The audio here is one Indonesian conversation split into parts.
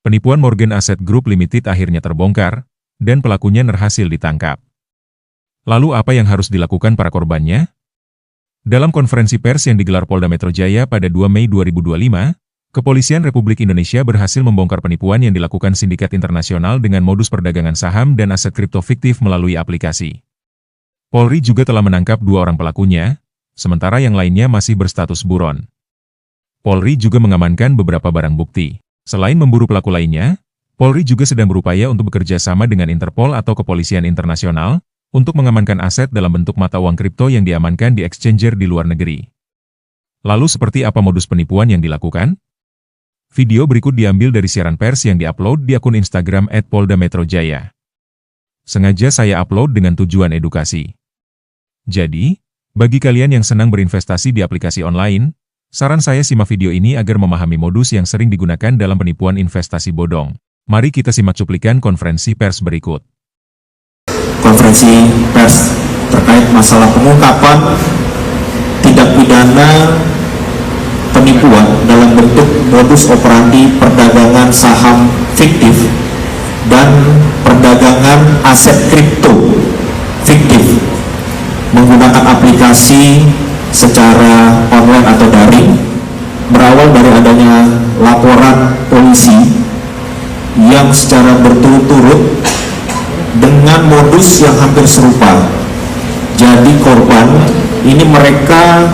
Penipuan Morgan Asset Group Limited akhirnya terbongkar, dan pelakunya berhasil ditangkap. Lalu apa yang harus dilakukan para korbannya? Dalam konferensi pers yang digelar Polda Metro Jaya pada 2 Mei 2025, Kepolisian Republik Indonesia berhasil membongkar penipuan yang dilakukan sindikat internasional dengan modus perdagangan saham dan aset kripto fiktif melalui aplikasi. Polri juga telah menangkap 2 orang pelakunya, sementara yang lainnya masih berstatus buron. Polri juga mengamankan beberapa barang bukti. Selain memburu pelaku lainnya, Polri juga sedang berupaya untuk bekerja sama dengan Interpol atau Kepolisian Internasional untuk mengamankan aset dalam bentuk mata uang kripto yang diamankan di exchanger di luar negeri. Lalu seperti apa modus penipuan yang dilakukan? Video berikut diambil dari siaran pers yang diupload di akun Instagram @poldametrojaya. Sengaja saya upload dengan tujuan edukasi. Jadi, bagi kalian yang senang berinvestasi di aplikasi online, saran saya simak video ini agar memahami modus yang sering digunakan dalam penipuan investasi bodong. Mari kita simak cuplikan konferensi pers berikut. Konferensi pers terkait masalah pengungkapan tindak pidana penipuan dalam bentuk modus operandi perdagangan saham fiktif dan perdagangan aset kripto fiktif menggunakan aplikasi secara online atau daring, berawal dari adanya laporan polisi yang secara berturut-turut dengan modus yang hampir serupa. Jadi korban ini mereka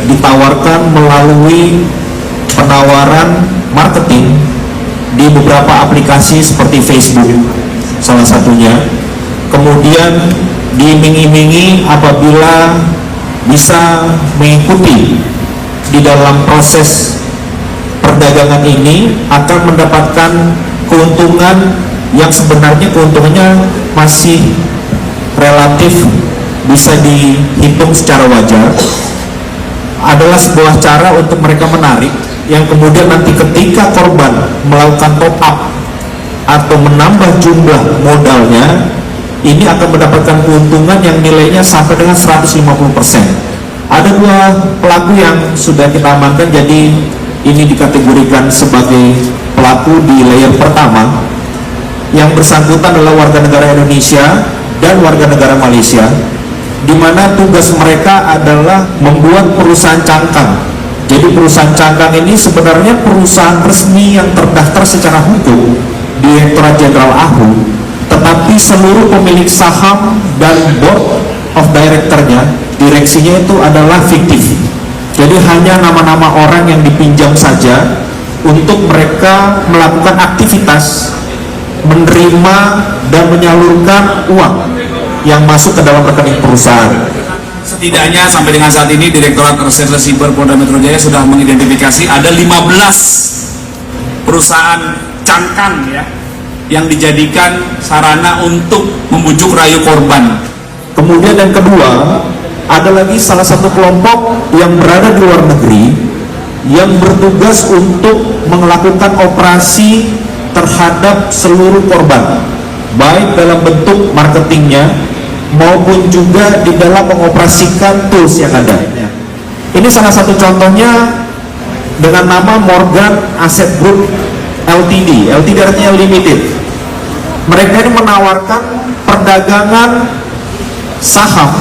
ditawarkan melalui penawaran marketing di beberapa aplikasi seperti Facebook salah satunya, kemudian diiming-imingi apabila bisa mengikuti di dalam proses perdagangan ini akan mendapatkan keuntungan yang sebenarnya keuntungannya masih relatif bisa dihitung secara wajar. Adalah sebuah cara untuk mereka menarik, yang kemudian nanti ketika korban melakukan top up atau menambah jumlah modalnya, ini akan mendapatkan keuntungan yang nilainya sampai dengan 150%. Ada 2 pelaku yang sudah kita amankan, jadi ini dikategorikan sebagai pelaku di layer pertama. Yang bersangkutan adalah warga negara Indonesia dan warga negara Malaysia, di mana tugas mereka adalah membuat perusahaan cangkang. Jadi perusahaan cangkang ini sebenarnya perusahaan resmi yang terdaftar secara hukum di Direktorat Jenderal AHU, tetapi seluruh pemilik saham dan board of director-nya, direksinya itu adalah fiktif. Jadi hanya nama-nama orang yang dipinjam saja untuk mereka melakukan aktivitas menerima dan menyalurkan uang yang masuk ke dalam rekening perusahaan. Setidaknya sampai dengan saat ini Direktorat Reserse Siber Polda Metro Jaya sudah mengidentifikasi ada 15 perusahaan cangkang ya yang dijadikan sarana untuk membujuk rayu korban. Kemudian yang kedua, ada lagi salah satu kelompok yang berada di luar negeri yang bertugas untuk melakukan operasi terhadap seluruh korban, baik dalam bentuk marketingnya maupun juga di dalam mengoperasikan tools yang ada. Ini salah satu contohnya dengan nama Morgan Asset Group Ltd. Ltd artinya limited. Mereka ini menawarkan perdagangan saham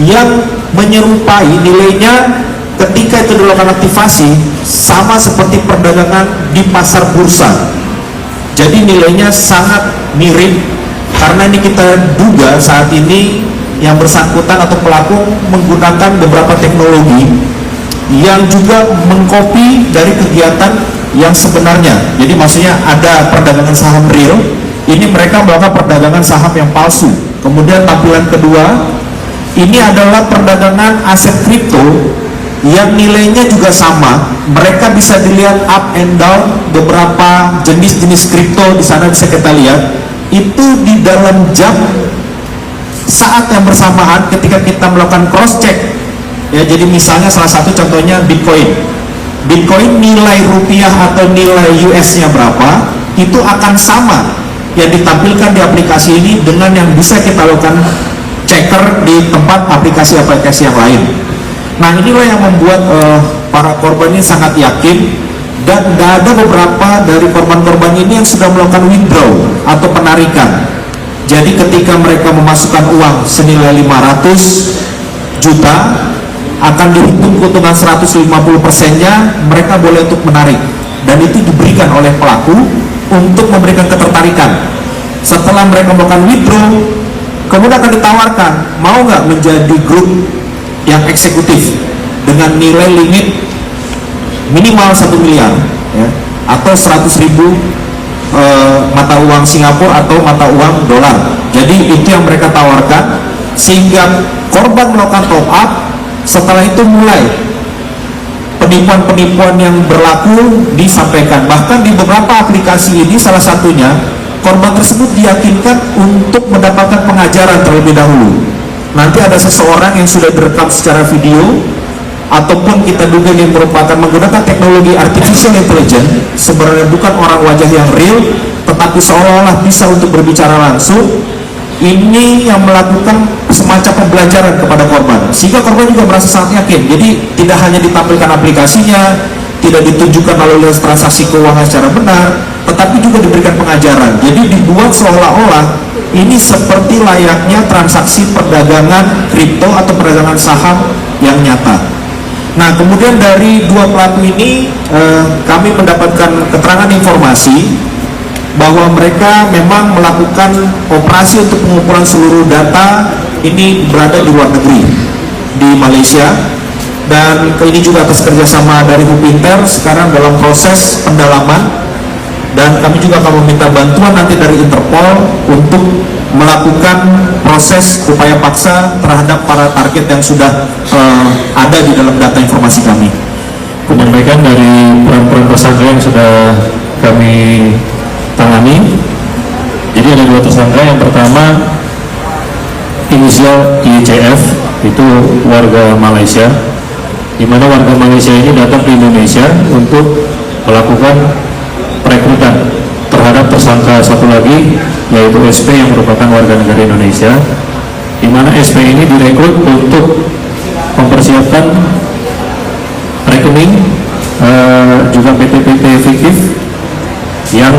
yang menyerupai nilainya ketika itu dilakukan aktivasi sama seperti perdagangan di pasar bursa. Jadi nilainya sangat mirip, karena ini kita duga saat ini yang bersangkutan atau pelaku menggunakan beberapa teknologi yang juga mengcopy dari kegiatan yang sebenarnya. Jadi maksudnya ada perdagangan saham real, ini mereka melakukan perdagangan saham yang palsu. Kemudian tampilan kedua, ini adalah perdagangan aset kripto yang nilainya juga sama. Mereka bisa dilihat up and down beberapa jenis-jenis kripto di sana bisa kita lihat. Itu di dalam jam saat yang bersamaan ketika kita melakukan cross check. Ya, jadi misalnya salah satu contohnya Bitcoin. Bitcoin nilai rupiah atau nilai US-nya berapa, itu akan sama yang ditampilkan di aplikasi ini dengan yang bisa kita lakukan checker di tempat aplikasi-aplikasi yang lain. Nah, inilah yang membuat para korban ini sangat yakin Dan ada beberapa dari korban-korban ini yang sudah melakukan withdraw atau penarikan. Jadi ketika mereka memasukkan uang senilai 500 juta, akan dihitung keuntungan 150%-nya, mereka boleh untuk menarik. Dan itu diberikan oleh pelaku untuk memberikan ketertarikan. Setelah mereka melakukan withdraw, kemudian akan ditawarkan, mau nggak menjadi grup yang eksekutif dengan nilai limit minimal 1 miliar ya, atau 100.000 mata uang Singapura atau mata uang dolar. Jadi itu yang mereka tawarkan, sehingga korban melakukan top up. Setelah itu mulai penipuan-penipuan yang berlaku disampaikan. Bahkan di beberapa aplikasi ini, salah satunya korban tersebut diyakinkan untuk mendapatkan pengajaran terlebih dahulu. Nanti ada seseorang yang sudah direkam secara video, ataupun kita duga yang merupakan menggunakan teknologi artificial intelligence, sebenarnya bukan orang wajah yang real, tetapi seolah-olah bisa untuk berbicara langsung. Ini yang melakukan semacam pembelajaran kepada korban, sehingga korban juga merasa sangat yakin. Jadi tidak hanya ditampilkan aplikasinya, tidak ditunjukkan lalu lintas transaksi keuangan secara benar, tetapi juga diberikan pengajaran. Jadi dibuat seolah-olah ini seperti layaknya transaksi perdagangan kripto atau perdagangan saham yang nyata. Nah, kemudian dari dua pelaku ini kami mendapatkan keterangan informasi bahwa mereka memang melakukan operasi untuk pengumpulan seluruh data ini berada di luar negeri, di Malaysia, dan ini juga atas kerjasama dari Hupinter sekarang dalam proses pendalaman, dan kami juga akan meminta bantuan nanti dari Interpol untuk melakukan proses upaya paksa terhadap para target yang sudah ada di dalam data informasi kami. Menyampaikan dari peran-peran tersangka yang sudah kami tangani. Jadi ada dua tersangka. Yang pertama inisial ICF, itu warga Malaysia, di mana warga Malaysia ini datang ke Indonesia untuk melakukan perekrutan terhadap tersangka satu lagi, yaitu SP yang merupakan warga negara Indonesia, di mana SP ini direkrut untuk mempersiapkan rekening juga PT-PT fiktif yang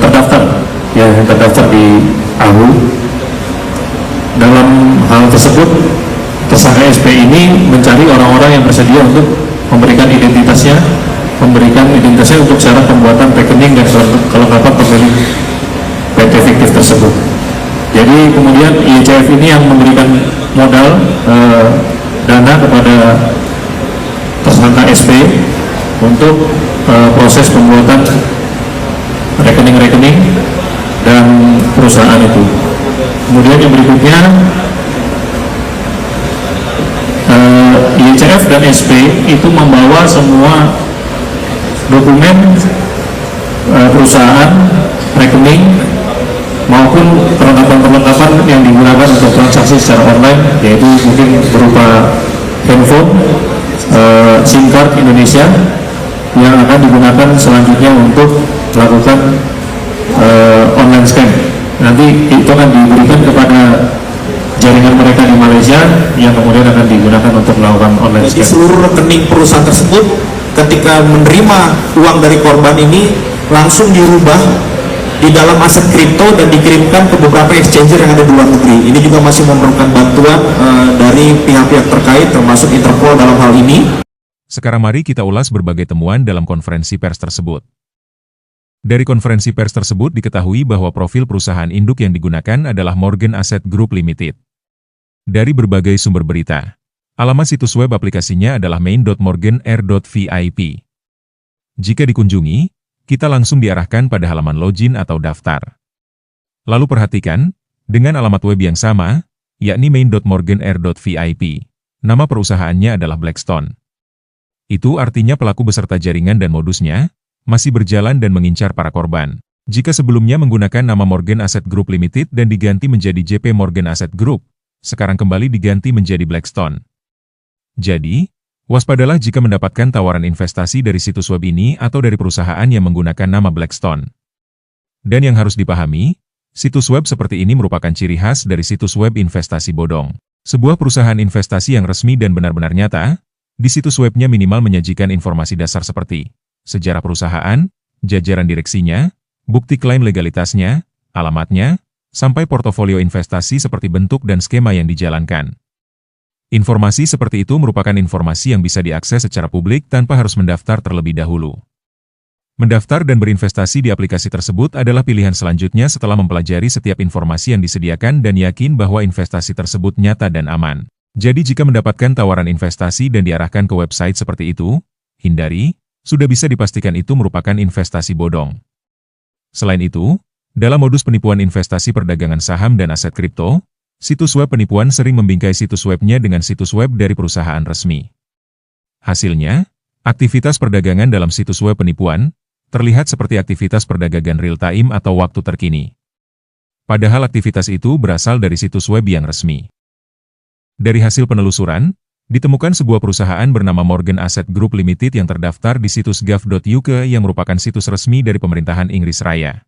terdaftar, yang terdaftar di AHU. Dalam hal tersebut, tersangka SP ini mencari orang-orang yang bersedia untuk memberikan identitasnya untuk syarat pembuatan rekening dan kelengkapan pemilik PT fiktif tersebut. Jadi kemudian ICF ini yang memberikan modal dana kepada tersangka SP untuk proses pembuatan rekening-rekening dan perusahaan itu. Kemudian yang berikutnya, ICF dan SP itu membawa semua dokumen perusahaan, rekening maupun perlengkapan-perlengkapan yang digunakan untuk transaksi secara online, yaitu mungkin berupa handphone, SIM card Indonesia yang akan digunakan selanjutnya untuk melakukan online scam. Nanti itu akan diberikan kepada jaringan mereka di Malaysia yang kemudian akan digunakan untuk melakukan online Jadi scam. seluruh rekening perusahaan tersebut ketika menerima uang dari korban ini langsung dirubah di dalam aset kripto dan dikirimkan ke beberapa exchanger yang ada di luar negeri. Ini juga masih memerlukan bantuan dari pihak-pihak terkait termasuk Interpol dalam hal ini. Sekarang mari kita ulas berbagai temuan dalam konferensi pers tersebut. Dari konferensi pers tersebut diketahui bahwa profil perusahaan induk yang digunakan adalah Morgan Asset Group Limited. Dari berbagai sumber berita, alamat situs web aplikasinya adalah main.morganair.vip. Jika dikunjungi, kita langsung diarahkan pada halaman login atau daftar. Lalu perhatikan, dengan alamat web yang sama, yakni main.morganair.vip, nama perusahaannya adalah Blackstone. Itu artinya pelaku beserta jaringan dan modusnya masih berjalan dan mengincar para korban. Jika sebelumnya menggunakan nama Morgan Asset Group Limited dan diganti menjadi JP Morgan Asset Group, sekarang kembali diganti menjadi Blackstone. Jadi, waspadalah jika mendapatkan tawaran investasi dari situs web ini atau dari perusahaan yang menggunakan nama Blackstone. Dan yang harus dipahami, situs web seperti ini merupakan ciri khas dari situs web investasi bodong. Sebuah perusahaan investasi yang resmi dan benar-benar nyata, di situs webnya minimal menyajikan informasi dasar seperti sejarah perusahaan, jajaran direksinya, bukti klaim legalitasnya, alamatnya, sampai portofolio investasi seperti bentuk dan skema yang dijalankan. Informasi seperti itu merupakan informasi yang bisa diakses secara publik tanpa harus mendaftar terlebih dahulu. Mendaftar dan berinvestasi di aplikasi tersebut adalah pilihan selanjutnya setelah mempelajari setiap informasi yang disediakan dan yakin bahwa investasi tersebut nyata dan aman. Jadi jika mendapatkan tawaran investasi dan diarahkan ke website seperti itu, hindari, sudah bisa dipastikan itu merupakan investasi bodong. Selain itu, dalam modus penipuan investasi perdagangan saham dan aset kripto, situs web penipuan sering membingkai situs webnya dengan situs web dari perusahaan resmi. Hasilnya, aktivitas perdagangan dalam situs web penipuan terlihat seperti aktivitas perdagangan real-time atau waktu terkini. Padahal aktivitas itu berasal dari situs web yang resmi. Dari hasil penelusuran, ditemukan sebuah perusahaan bernama Morgan Asset Group Limited yang terdaftar di situs gov.uk yang merupakan situs resmi dari pemerintahan Inggris Raya.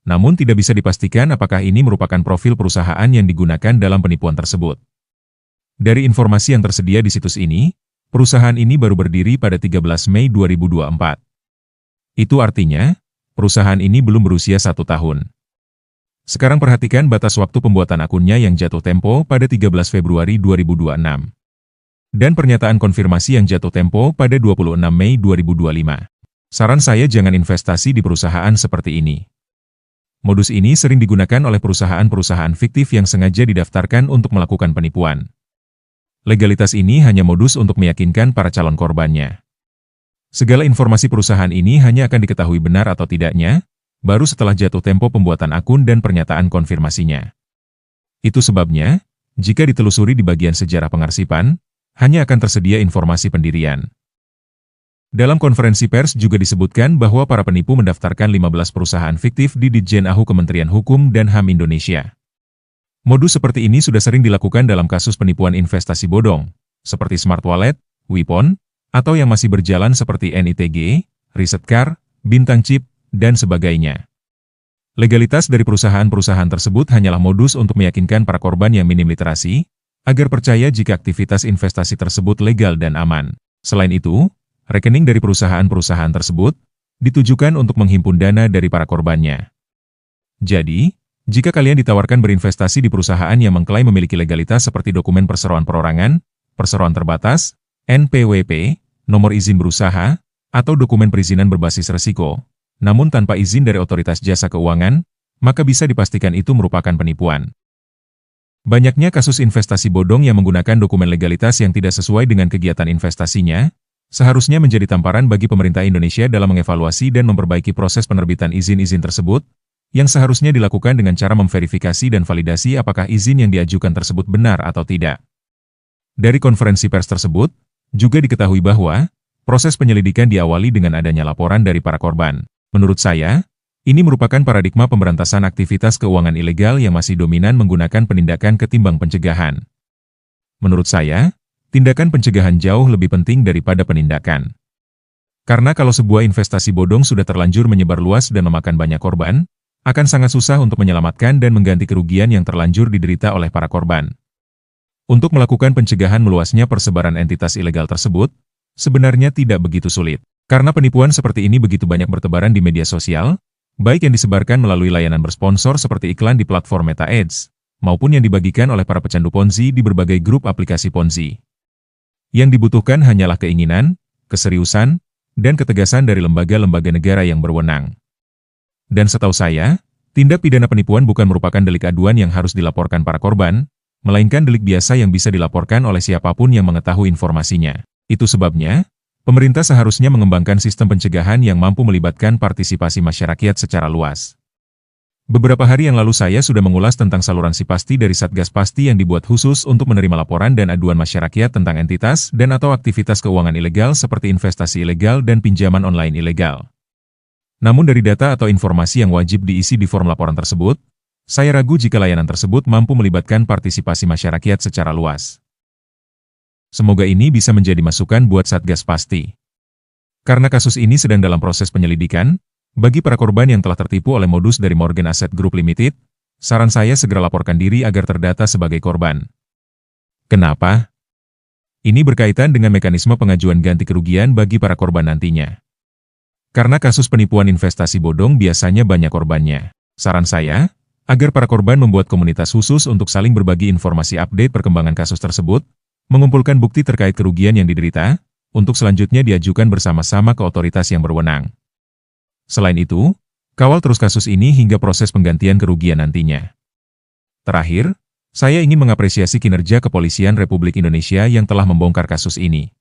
Namun tidak bisa dipastikan apakah ini merupakan profil perusahaan yang digunakan dalam penipuan tersebut. Dari informasi yang tersedia di situs ini, perusahaan ini baru berdiri pada 13 Mei 2024. Itu artinya, perusahaan ini belum berusia 1 tahun. Sekarang perhatikan batas waktu pembuatan akunnya yang jatuh tempo pada 13 Februari 2026. Dan pernyataan konfirmasi yang jatuh tempo pada 26 Mei 2025. Saran saya jangan investasi di perusahaan seperti ini. Modus ini sering digunakan oleh perusahaan-perusahaan fiktif yang sengaja didaftarkan untuk melakukan penipuan. Legalitas ini hanya modus untuk meyakinkan para calon korbannya. Segala informasi perusahaan ini hanya akan diketahui benar atau tidaknya, baru setelah jatuh tempo pembuatan akun dan pernyataan konfirmasinya. Itu sebabnya, jika ditelusuri di bagian sejarah pengarsipan, hanya akan tersedia informasi pendirian. Dalam konferensi pers juga disebutkan bahwa para penipu mendaftarkan 15 perusahaan fiktif di Ditjen AHU Kementerian Hukum dan HAM Indonesia. Modus seperti ini sudah sering dilakukan dalam kasus penipuan investasi bodong, seperti Smart Wallet, Wipon, atau yang masih berjalan seperti NITG, Risetkar, Bintang Chip, dan sebagainya. Legalitas dari perusahaan-perusahaan tersebut hanyalah modus untuk meyakinkan para korban yang minim literasi, agar percaya jika aktivitas investasi tersebut legal dan aman. Selain itu, rekening dari perusahaan-perusahaan tersebut ditujukan untuk menghimpun dana dari para korbannya. Jadi, jika kalian ditawarkan berinvestasi di perusahaan yang mengklaim memiliki legalitas seperti dokumen perseroan perorangan, perseroan terbatas, NPWP, nomor izin berusaha, atau dokumen perizinan berbasis resiko, namun tanpa izin dari otoritas jasa keuangan, maka bisa dipastikan itu merupakan penipuan. Banyaknya kasus investasi bodong yang menggunakan dokumen legalitas yang tidak sesuai dengan kegiatan investasinya, seharusnya menjadi tamparan bagi pemerintah Indonesia dalam mengevaluasi dan memperbaiki proses penerbitan izin-izin tersebut, yang seharusnya dilakukan dengan cara memverifikasi dan validasi apakah izin yang diajukan tersebut benar atau tidak. Dari konferensi pers tersebut, juga diketahui bahwa proses penyelidikan diawali dengan adanya laporan dari para korban. Menurut saya, ini merupakan paradigma pemberantasan aktivitas keuangan ilegal yang masih dominan menggunakan penindakan ketimbang pencegahan. Menurut saya, tindakan pencegahan jauh lebih penting daripada penindakan. Karena kalau sebuah investasi bodong sudah terlanjur menyebar luas dan memakan banyak korban, akan sangat susah untuk menyelamatkan dan mengganti kerugian yang terlanjur diderita oleh para korban. Untuk melakukan pencegahan meluasnya persebaran entitas ilegal tersebut, sebenarnya tidak begitu sulit. Karena penipuan seperti ini begitu banyak bertebaran di media sosial, baik yang disebarkan melalui layanan bersponsor seperti iklan di platform Meta Ads, maupun yang dibagikan oleh para pecandu Ponzi di berbagai grup aplikasi Ponzi. Yang dibutuhkan hanyalah keinginan, keseriusan, dan ketegasan dari lembaga-lembaga negara yang berwenang. Dan setahu saya, tindak pidana penipuan bukan merupakan delik aduan yang harus dilaporkan para korban, melainkan delik biasa yang bisa dilaporkan oleh siapapun yang mengetahui informasinya. Itu sebabnya, pemerintah seharusnya mengembangkan sistem pencegahan yang mampu melibatkan partisipasi masyarakat secara luas. Beberapa hari yang lalu saya sudah mengulas tentang saluran Sipasti dari Satgas Pasti yang dibuat khusus untuk menerima laporan dan aduan masyarakat tentang entitas dan atau aktivitas keuangan ilegal seperti investasi ilegal dan pinjaman online ilegal. Namun dari data atau informasi yang wajib diisi di form laporan tersebut, saya ragu jika layanan tersebut mampu melibatkan partisipasi masyarakat secara luas. Semoga ini bisa menjadi masukan buat Satgas Pasti. Karena kasus ini sedang dalam proses penyelidikan, bagi para korban yang telah tertipu oleh modus dari Morgan Asset Group Limited, saran saya segera laporkan diri agar terdata sebagai korban. Kenapa? Ini berkaitan dengan mekanisme pengajuan ganti kerugian bagi para korban nantinya. Karena kasus penipuan investasi bodong biasanya banyak korbannya. Saran saya, agar para korban membuat komunitas khusus untuk saling berbagi informasi update perkembangan kasus tersebut, mengumpulkan bukti terkait kerugian yang diderita, untuk selanjutnya diajukan bersama-sama ke otoritas yang berwenang. Selain itu, kawal terus kasus ini hingga proses penggantian kerugian nantinya. Terakhir, saya ingin mengapresiasi kinerja Kepolisian Republik Indonesia yang telah membongkar kasus ini.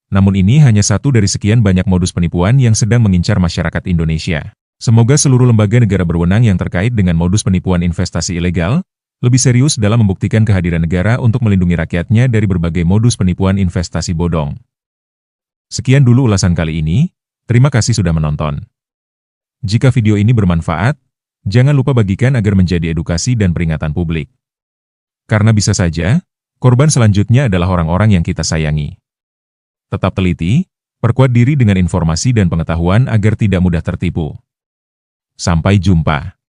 Namun ini hanya satu dari sekian banyak modus penipuan yang sedang mengincar masyarakat Indonesia. Semoga seluruh lembaga negara berwenang yang terkait dengan modus penipuan investasi ilegal, lebih serius dalam membuktikan kehadiran negara untuk melindungi rakyatnya dari berbagai modus penipuan investasi bodong. Sekian dulu ulasan kali ini, terima kasih sudah menonton. Jika video ini bermanfaat, jangan lupa bagikan agar menjadi edukasi dan peringatan publik. Karena bisa saja, korban selanjutnya adalah orang-orang yang kita sayangi. Tetap teliti, perkuat diri dengan informasi dan pengetahuan agar tidak mudah tertipu. Sampai jumpa.